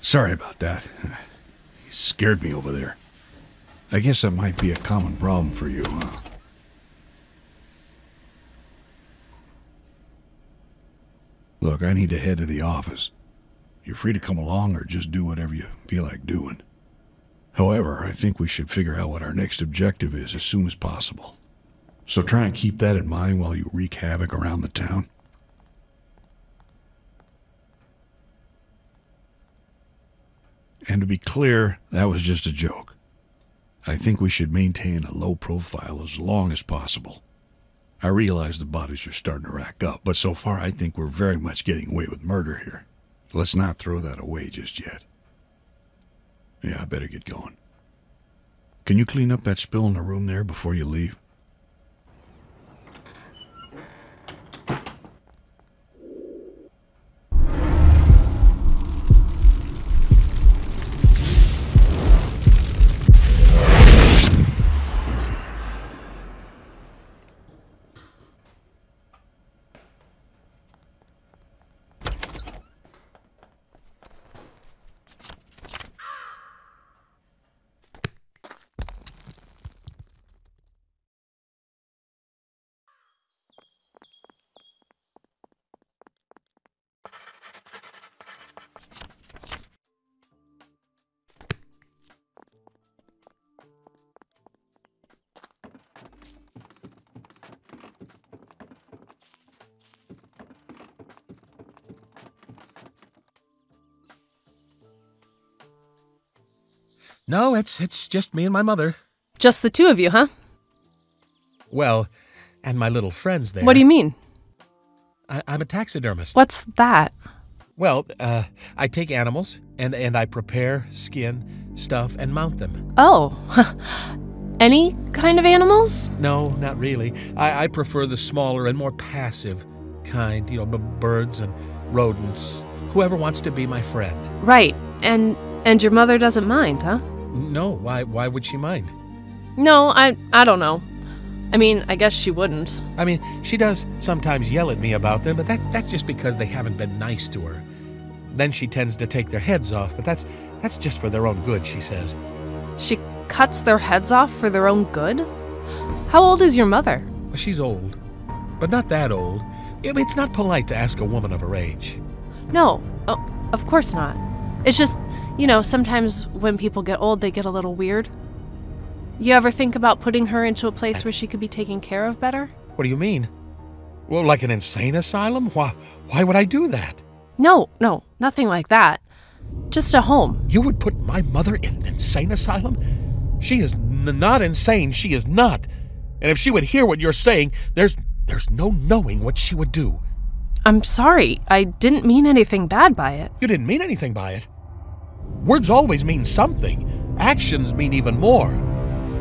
Sorry about that. You scared me over there. I guess that might be a common problem for you, huh? Look, I need to head to the office. You're free to come along or just do whatever you feel like doing. However, I think we should figure out what our next objective is as soon as possible. So try and keep that in mind while you wreak havoc around the town. And to be clear, that was just a joke. I think we should maintain a low profile as long as possible. I realize the bodies are starting to rack up, but so far I think we're very much getting away with murder here. Let's not throw that away just yet. Yeah, I better get going. Can you clean up that spill in the room there before you leave? No, it's just me and my mother. Just the two of you, huh? Well, and my little friends there. What do you mean? I'm a taxidermist. What's that? Well, I take animals, and I prepare, skin, stuff, and mount them. Oh, any kind of animals? No, not really. I prefer the smaller and more passive kind, you know, birds and rodents. Whoever wants to be my friend. Right, and your mother doesn't mind, huh? No, why would she mind? No, I don't know. I mean, I guess she wouldn't. I mean, she does sometimes yell at me about them, but that's just because they haven't been nice to her. Then she tends to take their heads off, but that's just for their own good, she says. She cuts their heads off for their own good? How old is your mother? Well, she's old, but not that old. It's not polite to ask a woman of her age. No, of course not. It's just, you know, sometimes when people get old, they get a little weird. You ever think about putting her into a place where she could be taken care of better? What do you mean? Well, like an insane asylum? Why would I do that? No, nothing like that. Just a home. You would put my mother in an insane asylum? She is not insane, she is not. And if she would hear what you're saying, there's no knowing what she would do. I'm sorry, I didn't mean anything bad by it. You didn't mean anything by it. Words always mean something. Actions mean even more.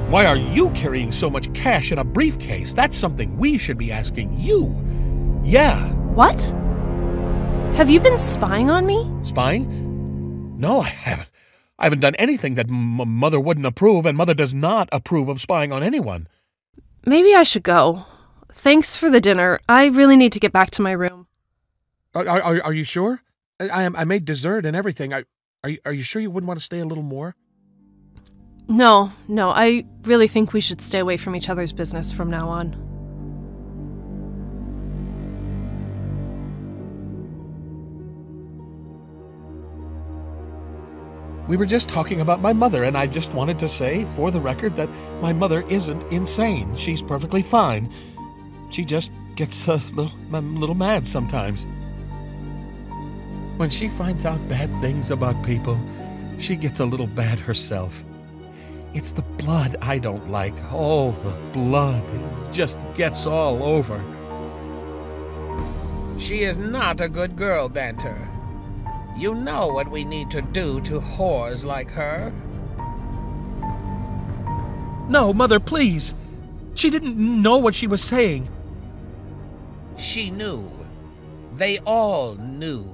Why are you carrying so much cash in a briefcase? That's something we should be asking you. Yeah. What? Have you been spying on me? Spying? No, I haven't. I haven't done anything that Mother wouldn't approve, and Mother does not approve of spying on anyone. Maybe I should go. Thanks for the dinner. I really need to get back to my room. Are you sure? I made dessert and everything. Are you sure you wouldn't want to stay a little more? No, I really think we should stay away from each other's business from now on. We were just talking about my mother, and I just wanted to say, for the record, that my mother isn't insane. She's perfectly fine. She just gets a little mad sometimes. When she finds out bad things about people, she gets a little bad herself. It's the blood I don't like. Oh, the blood. It just gets all over. She is not a good girl, Banter. You know what we need to do to whores like her. No, Mother, please. She didn't know what she was saying. She knew. They all knew.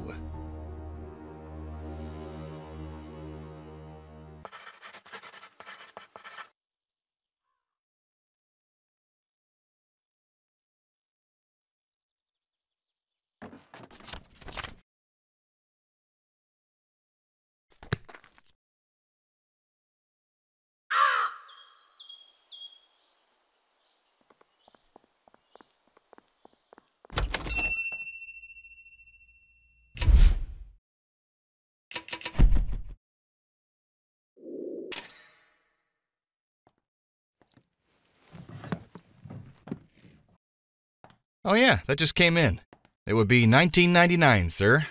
Oh yeah, that just came in. It would be $19.99, sir.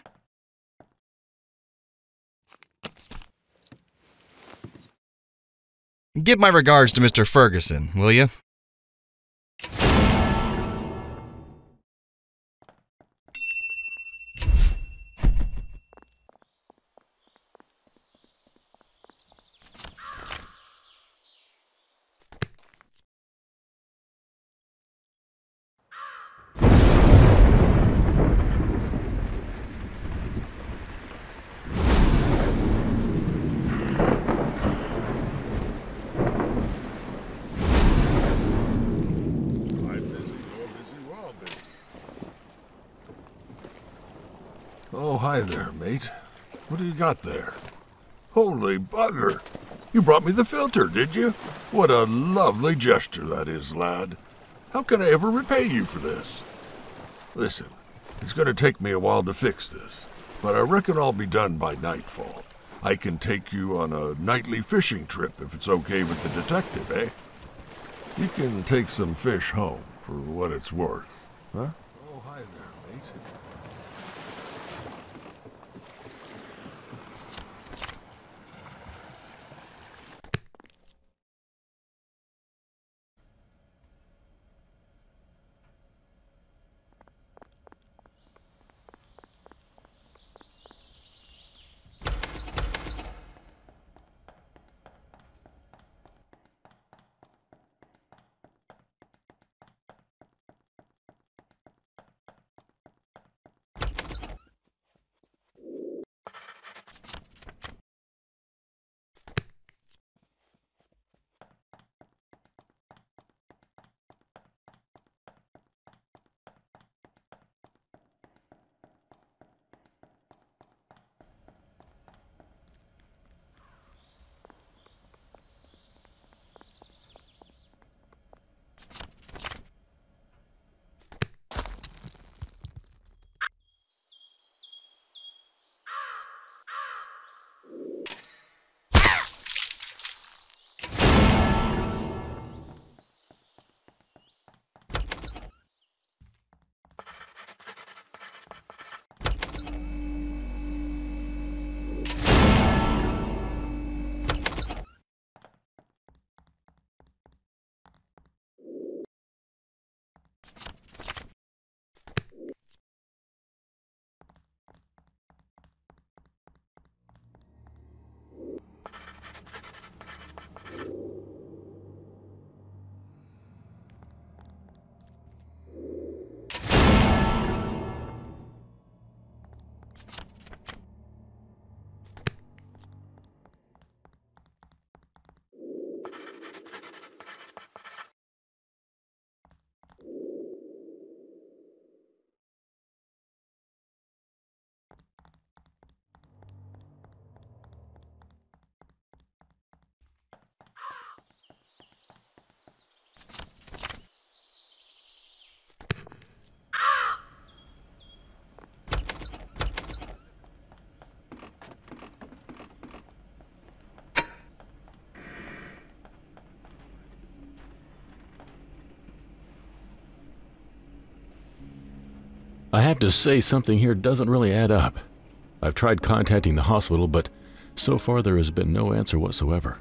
Give my regards to Mr. Ferguson, will you? Oh, hi there, mate. What do you got there? Holy bugger! You brought me the filter, did you? What a lovely gesture that is, lad. How can I ever repay you for this? Listen, it's going to take me a while to fix this, but I reckon I'll be done by nightfall. I can take you on a nightly fishing trip if it's okay with the detective, eh? You can take some fish home for what it's worth, huh? Oh, hi there, mate. I have to say something here doesn't really add up. I've tried contacting the hospital, but so far there has been no answer whatsoever.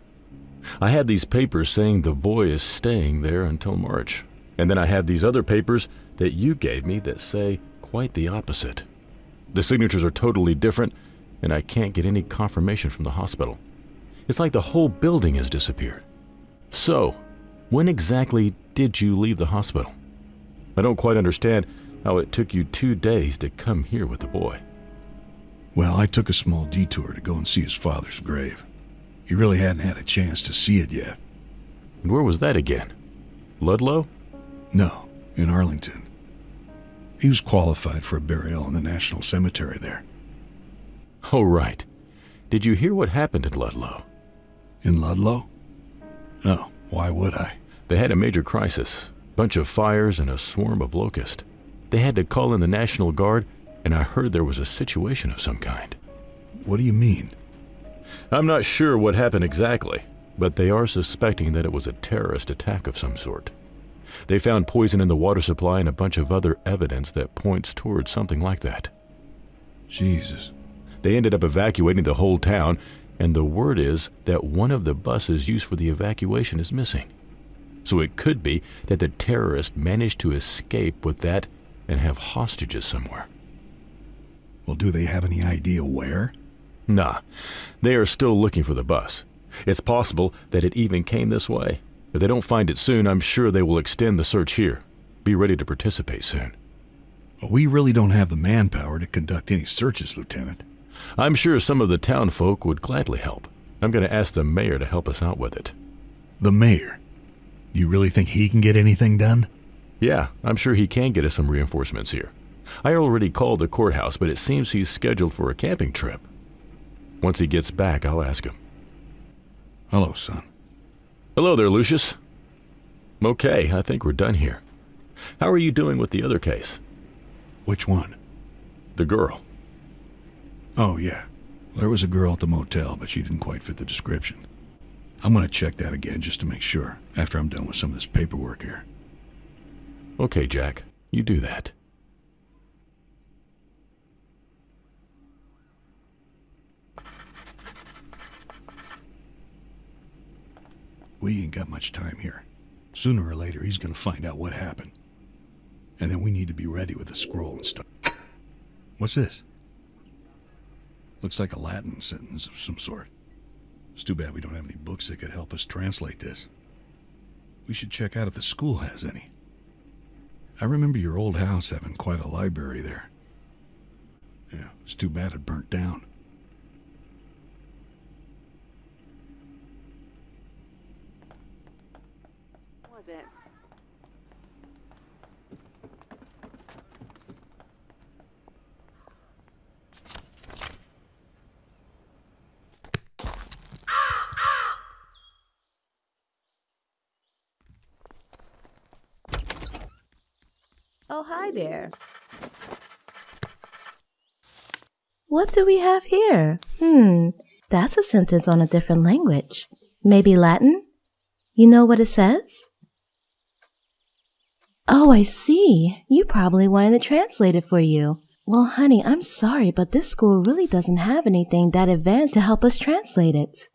I have these papers saying the boy is staying there until March, and then I have these other papers that you gave me that say quite the opposite. The signatures are totally different, and I can't get any confirmation from the hospital. It's like the whole building has disappeared. So, when exactly did you leave the hospital? I don't quite understand how it took you 2 days to come here with the boy. Well, I took a small detour to go and see his father's grave. He really hadn't had a chance to see it yet. And where was that again? Ludlow? No, in Arlington. He was qualified for a burial in the National Cemetery there. Oh, right. Did you hear what happened in Ludlow? In Ludlow? No, why would I? They had a major crisis. Bunch of fires and a swarm of locusts. They had to call in the National Guard, and I heard there was a situation of some kind. What do you mean? I'm not sure what happened exactly, but they are suspecting that it was a terrorist attack of some sort. They found poison in the water supply and a bunch of other evidence that points towards something like that. Jesus. They ended up evacuating the whole town, and the word is that one of the buses used for the evacuation is missing. So it could be that the terrorists managed to escape with that and have hostages somewhere. Well, do they have any idea where? Nah, they are still looking for the bus. It's possible that it even came this way. If they don't find it soon, I'm sure they will extend the search here. Be ready to participate soon. Well, we really don't have the manpower to conduct any searches, Lieutenant. I'm sure some of the town folk would gladly help. I'm going to ask the mayor to help us out with it. The mayor? You really think he can get anything done? Yeah, I'm sure he can get us some reinforcements here. I already called the courthouse, but it seems he's scheduled for a camping trip. Once he gets back, I'll ask him. Hello, son. Hello there, Lucius. Okay, I think we're done here. How are you doing with the other case? Which one? The girl. Oh, yeah. There was a girl at the motel, but she didn't quite fit the description. I'm going to check that again just to make sure, after I'm done with some of this paperwork here. Okay, Jack. You do that. We ain't got much time here. Sooner or later, he's going to find out what happened. And then we need to be ready with the scroll and stuff. What's this? Looks like a Latin sentence of some sort. It's too bad we don't have any books that could help us translate this. We should check out if the school has any. I remember your old house having quite a library there. Yeah, it's too bad it burnt down. Was it? Oh, hi there. What do we have here? That's a sentence on a different language. Maybe Latin? You know what it says? Oh, I see. You probably wanted to translate it for you. Well, honey, I'm sorry, but this school really doesn't have anything that advanced to help us translate it.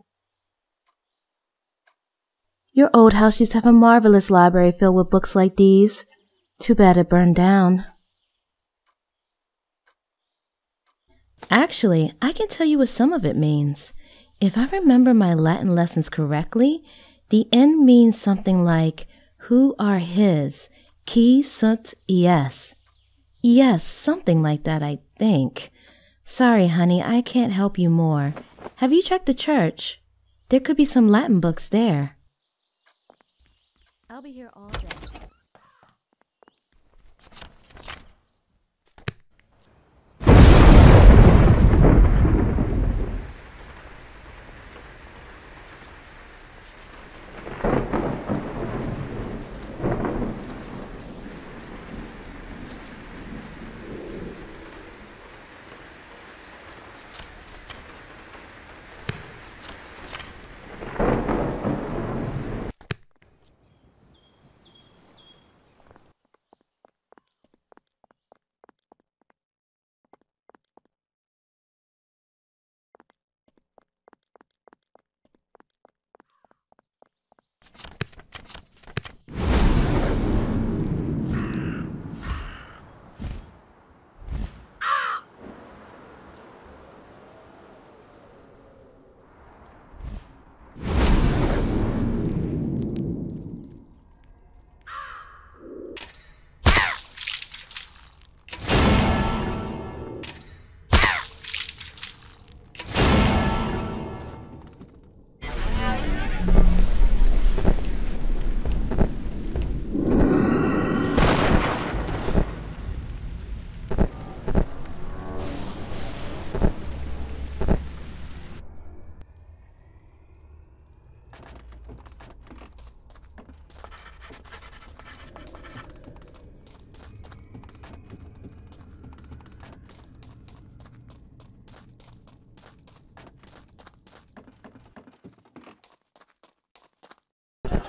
Your old house used to have a marvelous library filled with books like these. Too bad it burned down. Actually, I can tell you what some of it means. If I remember my Latin lessons correctly, the N means something like, who are his, qui sunt ies. Yes, something like that, I think. Sorry, honey, I can't help you more. Have you checked the church? There could be some Latin books there. I'll be here all day.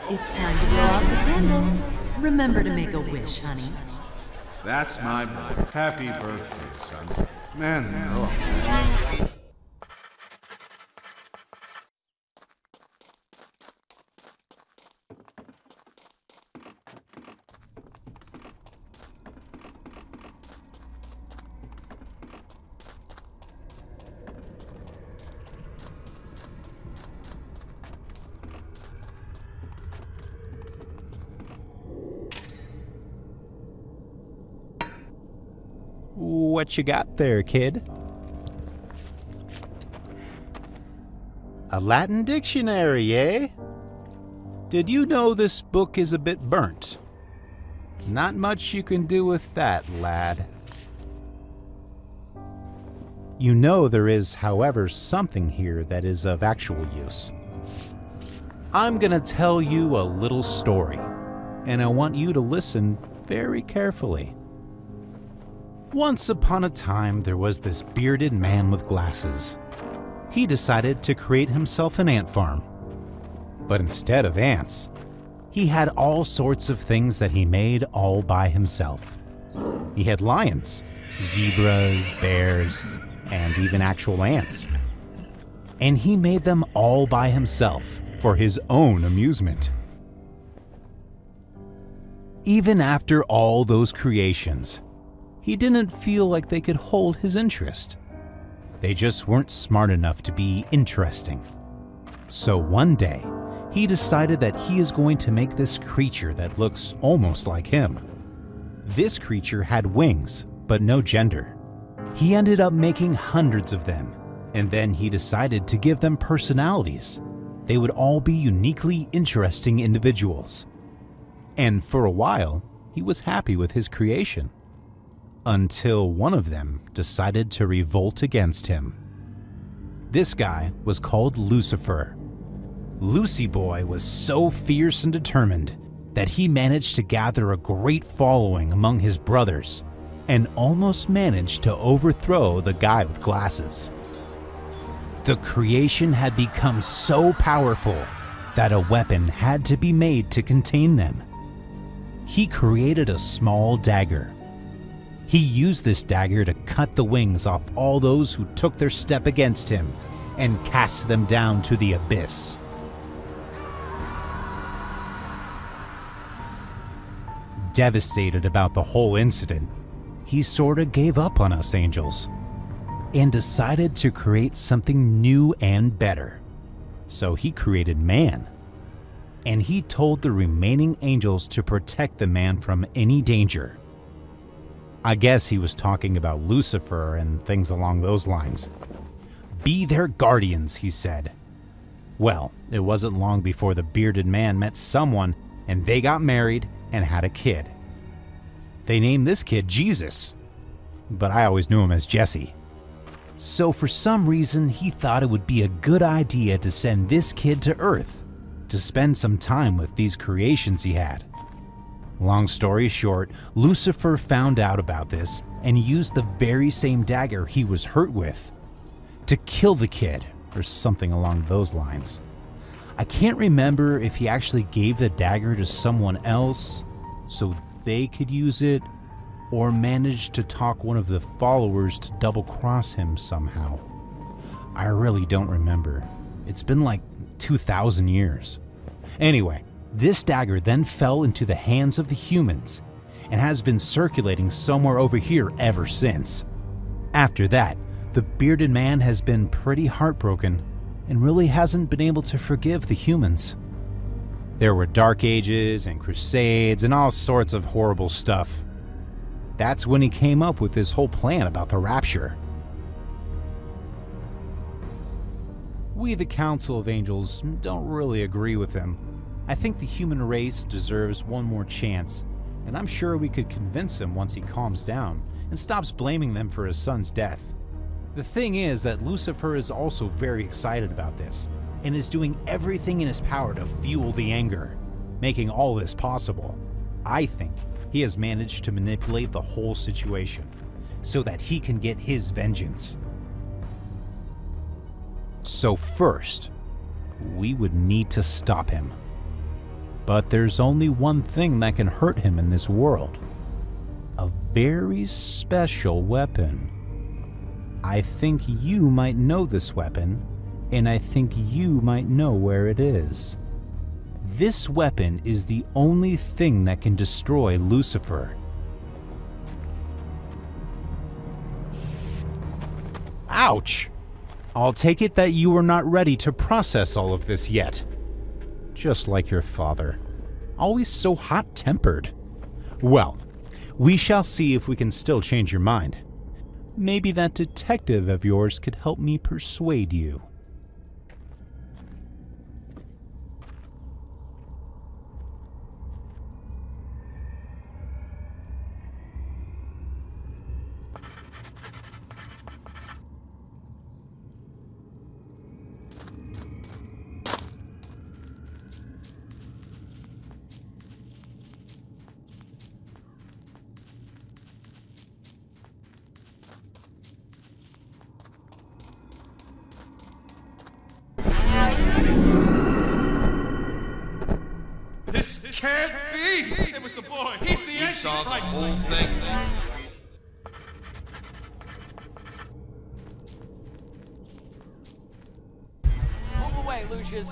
It's time to blow out the candles. Remember to make a wish, honey. That's my boy. Happy birthday, son. Man, they're awful. What you got there, kid? A Latin dictionary, eh? Did you know this book is a bit burnt? Not much you can do with that, lad. You know there is, however, something here that is of actual use. I'm gonna tell you a little story, and I want you to listen very carefully. Once upon a time, there was this bearded man with glasses. He decided to create himself an ant farm. But instead of ants, he had all sorts of things that he made all by himself. He had lions, zebras, bears, and even actual ants. And he made them all by himself for his own amusement. Even after all those creations, he didn't feel like they could hold his interest. They just weren't smart enough to be interesting. So one day, he decided that he is going to make this creature that looks almost like him. This creature had wings, but no gender. He ended up making hundreds of them, and then he decided to give them personalities. They would all be uniquely interesting individuals. And for a while, he was happy with his creation. Until one of them decided to revolt against him. This guy was called Lucifer. Lucy Boy was so fierce and determined that he managed to gather a great following among his brothers and almost managed to overthrow the guy with glasses. The creation had become so powerful that a weapon had to be made to contain them. He created a small dagger. He used this dagger to cut the wings off all those who took their step against him and cast them down to the abyss. Devastated about the whole incident, he sorta gave up on us angels and decided to create something new and better. So he created man, and he told the remaining angels to protect the man from any danger. I guess he was talking about Lucifer and things along those lines. Be their guardians, he said. Well, it wasn't long before the bearded man met someone and they got married and had a kid. They named this kid Jesus, but I always knew him as Jesse. So for some reason, he thought it would be a good idea to send this kid to Earth to spend some time with these creations he had. Long story short, Lucifer found out about this and used the very same dagger he was hurt with to kill the kid, or something along those lines. I can't remember if he actually gave the dagger to someone else so they could use it, or managed to talk one of the followers to double-cross him somehow. I really don't remember. It's been like 2,000 years. Anyway, this dagger then fell into the hands of the humans and has been circulating somewhere over here ever since. After that, the bearded man has been pretty heartbroken and really hasn't been able to forgive the humans. There were dark ages and crusades and all sorts of horrible stuff. That's when he came up with this whole plan about the rapture. We, the Council of Angels, don't really agree with him. I think the human race deserves one more chance, and I'm sure we could convince him once he calms down and stops blaming them for his son's death. The thing is that Lucifer is also very excited about this, and is doing everything in his power to fuel the anger, making all this possible. I think he has managed to manipulate the whole situation, so that he can get his vengeance. So first, we would need to stop him. But there's only one thing that can hurt him in this world. A very special weapon. I think you might know this weapon, and I think you might know where it is. This weapon is the only thing that can destroy Lucifer. Ouch! I'll take it that you are not ready to process all of this yet. Just like your father. Always so hot-tempered. Well, we shall see if we can still change your mind. Maybe that detective of yours could help me persuade you. This can't be! It was the boy! He's the Antichrist! Saw the whole thing. Move away, Lucius!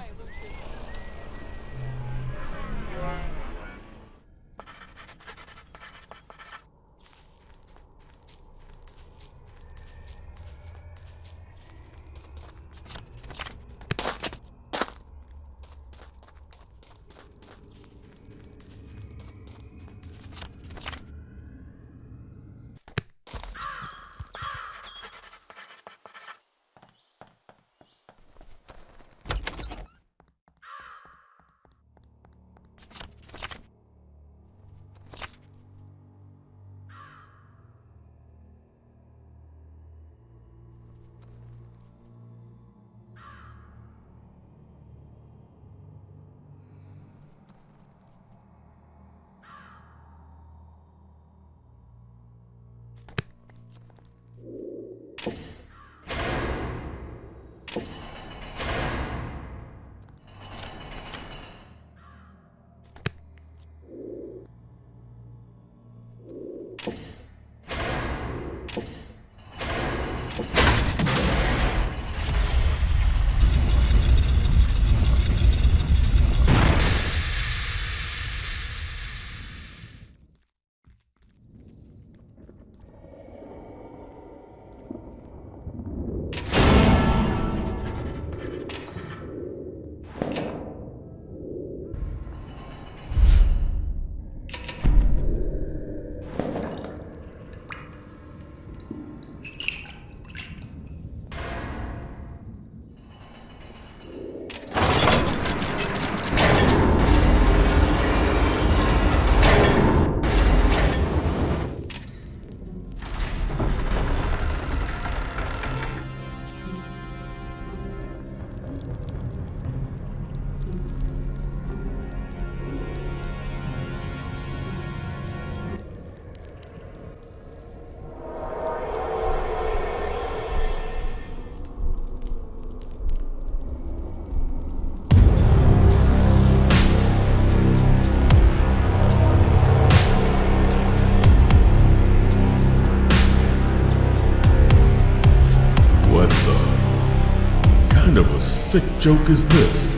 sick joke is this?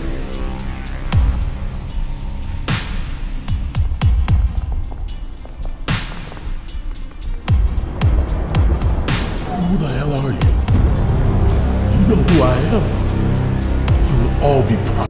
Who the hell are you? You know who I am? You will all be proud.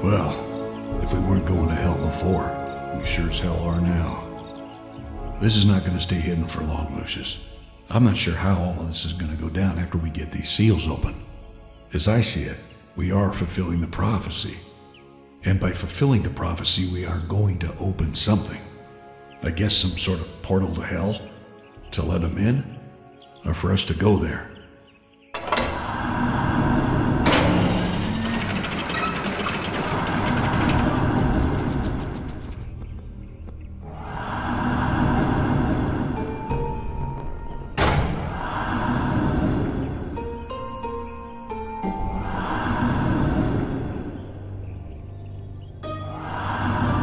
Well, if we weren't going to hell before, we sure as hell are now. This is not going to stay hidden for long, Lucius. I'm not sure how all of this is going to go down after we get these seals open. As I see it, we are fulfilling the prophecy. And by fulfilling the prophecy, we are going to open something. I guess some sort of portal to hell? To let them in? Or for us to go there?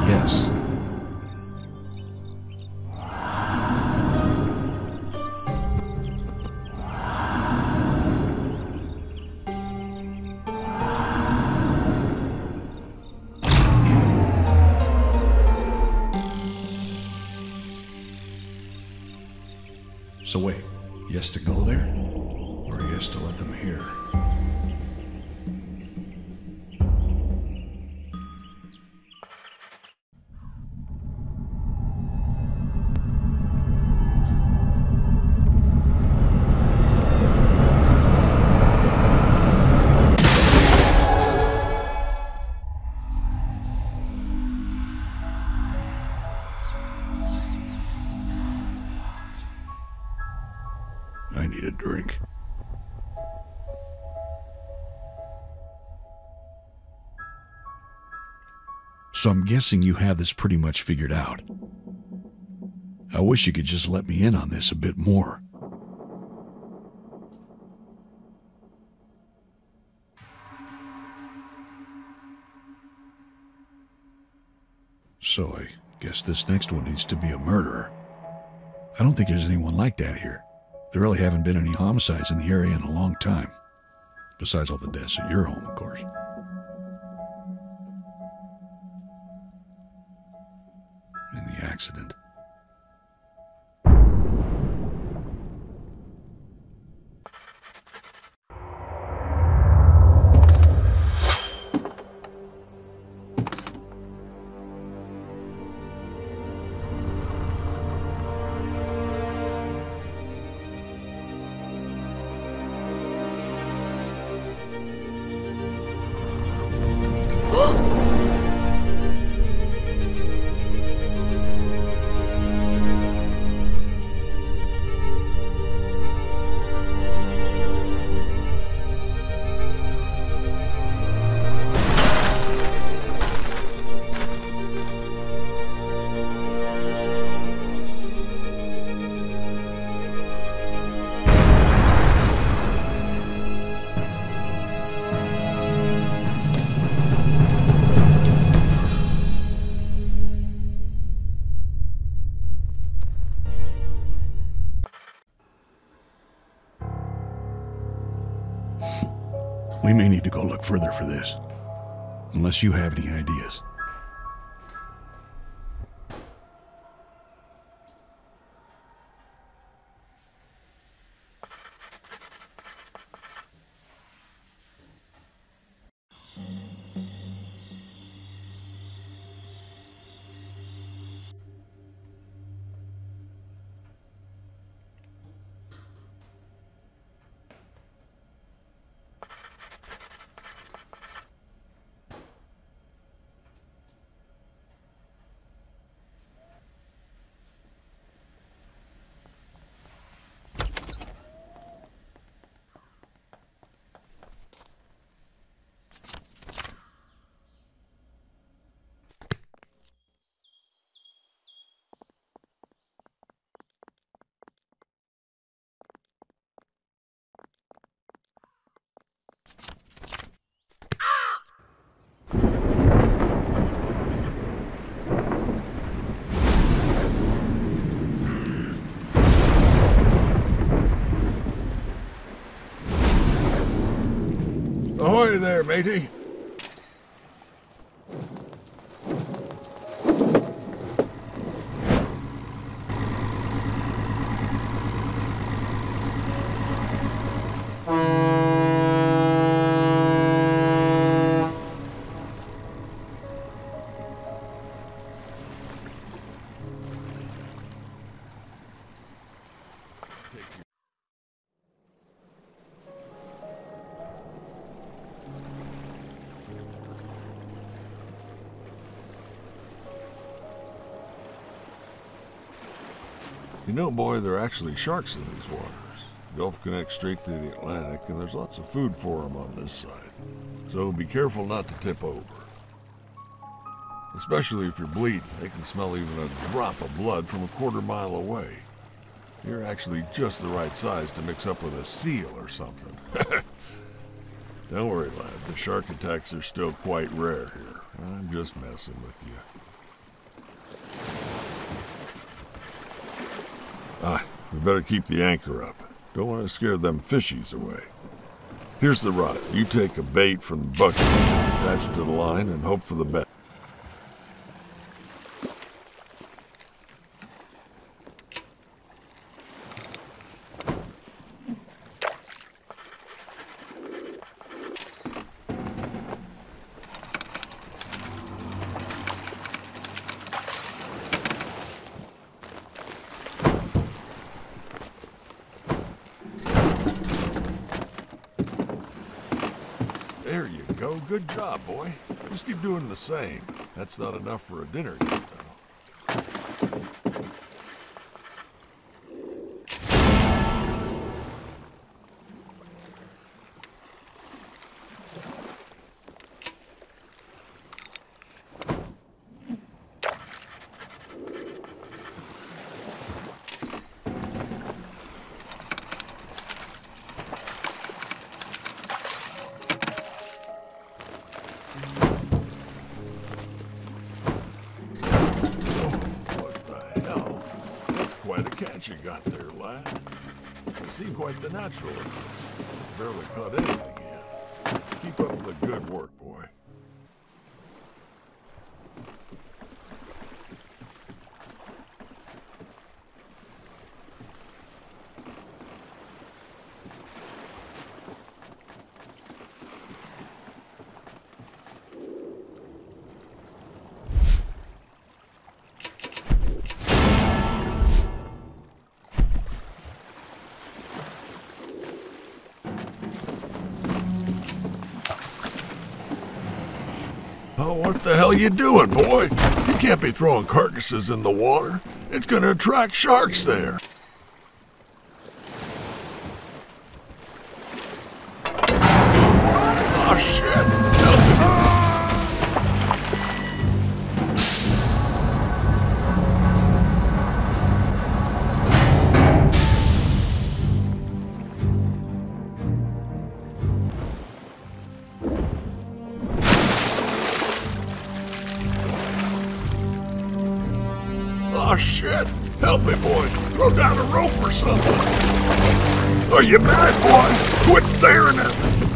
Yes. So wait, yes to go there? Or yes to let them hear? I need a drink. So I'm guessing you have this pretty much figured out. I wish you could just let me in on this a bit more. So I guess this next one needs to be a murderer. I don't think there's anyone like that here. There really haven't been any homicides in the area in a long time. Besides all the deaths at your home, of course. And the accident. We may need to go look further for this. Unless you have any ideas. Ahoy there, matey. You know, boy, there are actually sharks in these waters. The Gulf connects straight to the Atlantic, and there's lots of food for them on this side. So be careful not to tip over. Especially if you're bleeding. They can smell even a drop of blood from a quarter-mile away. You're actually just the right size to mix up with a seal or something. Don't worry, lad. The shark attacks are still quite rare here. I'm just messing with you. We better keep the anchor up. Don't want to scare them fishies away. Here's the rod. You take a bait from the bucket, attach it to the line, and hope for the best. There you go. Good job, boy. Just keep doing the same. That's not enough for a dinner yet, though. You got there, lad. You seem quite the natural at this. Barely caught anything yet. Keep up the good work, boy. Oh, what the hell you doing, boy? You can't be throwing carcasses in the water. It's gonna attract sharks there. Oh, shit! Oh, shit! Help me, boy! Throw down a rope or something! Are you mad, boy? Quit staring at me!